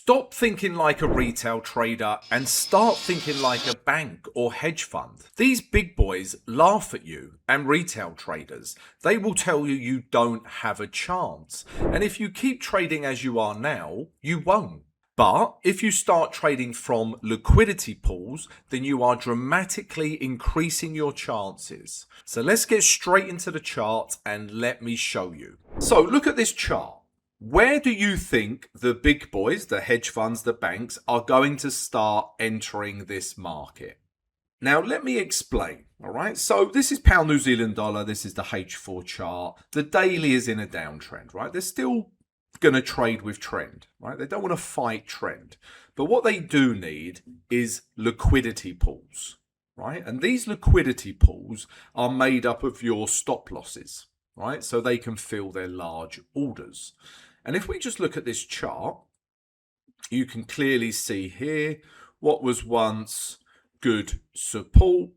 Stop thinking like a retail trader and start thinking like a bank or hedge fund. These big boys laugh at you and retail traders. They will tell you you don't have a chance. And if you keep trading as you are now, you won't. But if you start trading from liquidity pools, then you are dramatically increasing your chances. So let's get straight into the chart and let me show you. So look at this chart. Where do you think the big boys, the hedge funds, the banks, are going to start entering this market? Now, let me explain, all right? So this is pound New Zealand dollar. This is the H4 chart. The daily is in a downtrend, right? They're still going to trade with trend, right? They don't want to fight trend. But what they do need is liquidity pools, right? And these liquidity pools are made up of your stop losses, right? So they can fill their large orders. And if we just look at this chart, you can clearly see here what was once good support,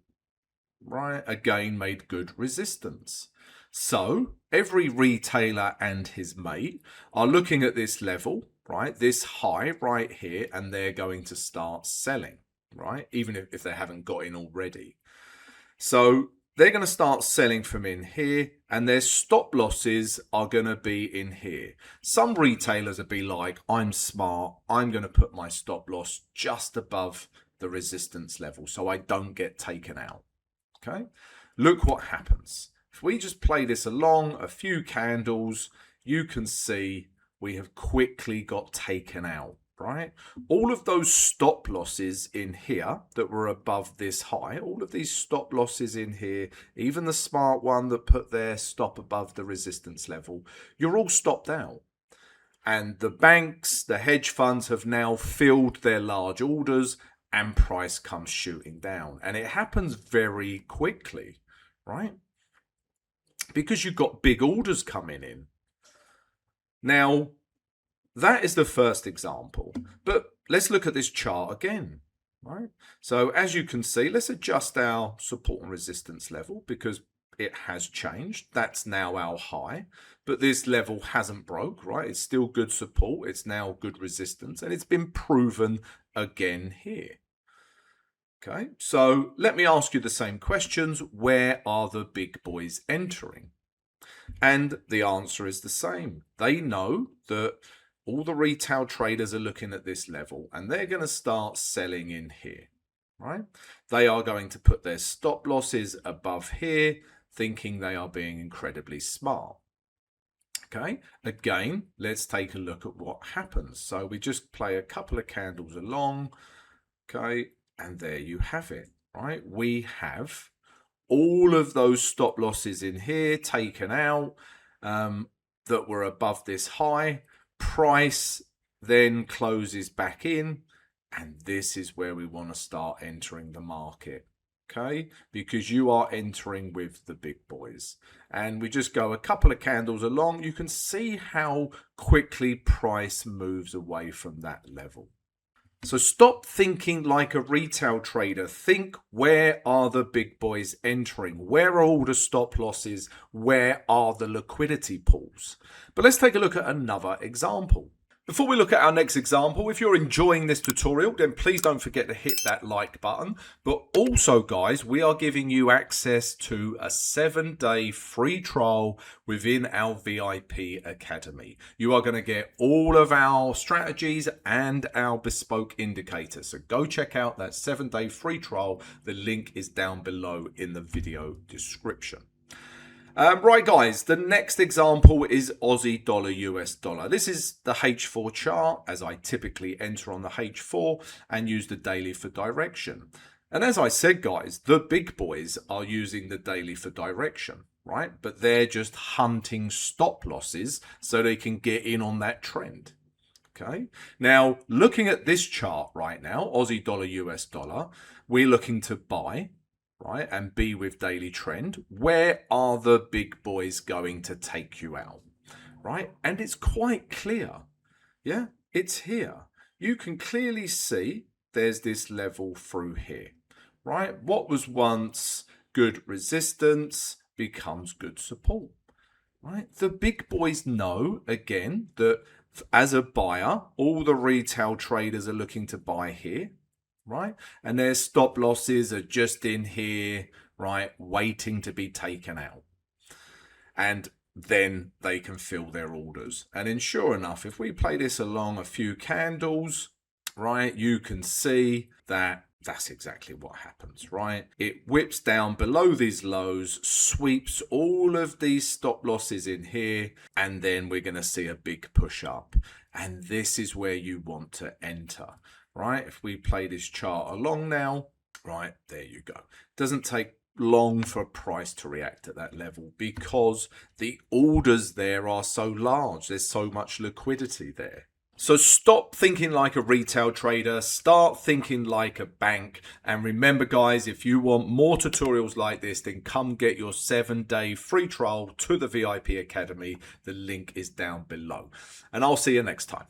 right, again made good resistance. So every retailer and his mate are looking at this level, right, this high right here, and they're going to start selling, right, even if they haven't got in already. So they're going to start selling from in here, and their stop losses are going to be in here. Some retailers will be like, I'm smart, I'm going to put my stop loss just above the resistance level so I don't get taken out. Okay, look what happens. If we just play this along a few candles, you can see we have quickly got taken out, right? All of those stop losses in here that were above this high, all of these stop losses in here, even the smart one that put their stop above the resistance level, you're all stopped out. And the banks, the hedge funds have now filled their large orders and price comes shooting down. And it happens very quickly, right? Because you've got big orders coming in. Now, that is the first example, but let's look at this chart again, right? So as you can see, let's adjust our support and resistance level because it has changed. That's now our high, but this level hasn't broke, right? It's still good support. It's now good resistance, and it's been proven again here. Okay, so let me ask you the same questions. Where are the big boys entering? And the answer is the same. They know that all the retail traders are looking at this level and they're going to start selling in here, right? They are going to put their stop losses above here, thinking they are being incredibly smart. Okay, again, let's take a look at what happens. So we just play a couple of candles along, okay, and there you have it, right? We have all of those stop losses in here taken out that were above this high. Price then closes back in, and this is where we want to start entering the market, okay? Because you are entering with the big boys. And we just go a couple of candles along. You can see how quickly price moves away from that level. So stop thinking like a retail trader. Think, where are the big boys entering? Where are all the stop losses? Where are the liquidity pools? But let's take a look at another example. Before we look at our next example, if you're enjoying this tutorial, then please don't forget to hit that like button. But also, guys, we are giving you access to a 7-day free trial within our VIP Academy. You are going to get all of our strategies and our bespoke indicators. So go check out that 7-day free trial. The link is down below in the video description. Right, guys, the next example is Aussie dollar, US dollar. This is the H4 chart, as I typically enter on the H4 and use the daily for direction. And as I said, guys, the big boys are using the daily for direction, right? But they're just hunting stop losses so they can get in on that trend. Okay. Now, looking at this chart right now, Aussie dollar, US dollar, we're looking to buy, right, and be with daily trend. Where are the big boys going to take you out, right? And it's quite clear. Yeah, it's here. You can clearly see there's this level through here, right? What was once good resistance becomes good support, right? The big boys know, again, that As a buyer, all the retail traders are looking to buy here, right? And their stop losses are just in here, right, waiting to be taken out. And then they can fill their orders. And then sure enough, if we play this along a few candles, right, you can see that that's exactly what happens, right? It whips down below these lows, sweeps all of these stop losses in here, and then we're going to see a big push up. And this is where you want to enter, right? If we play this chart along now, right, there you go. Doesn't take long for price to react at that level because the orders there are so large. There's so much liquidity there. So stop thinking like a retail trader, start thinking like a bank. And remember guys, if you want more tutorials like this, then come get your 7-day free trial to the VIP Academy. The link is down below. And I'll see you next time.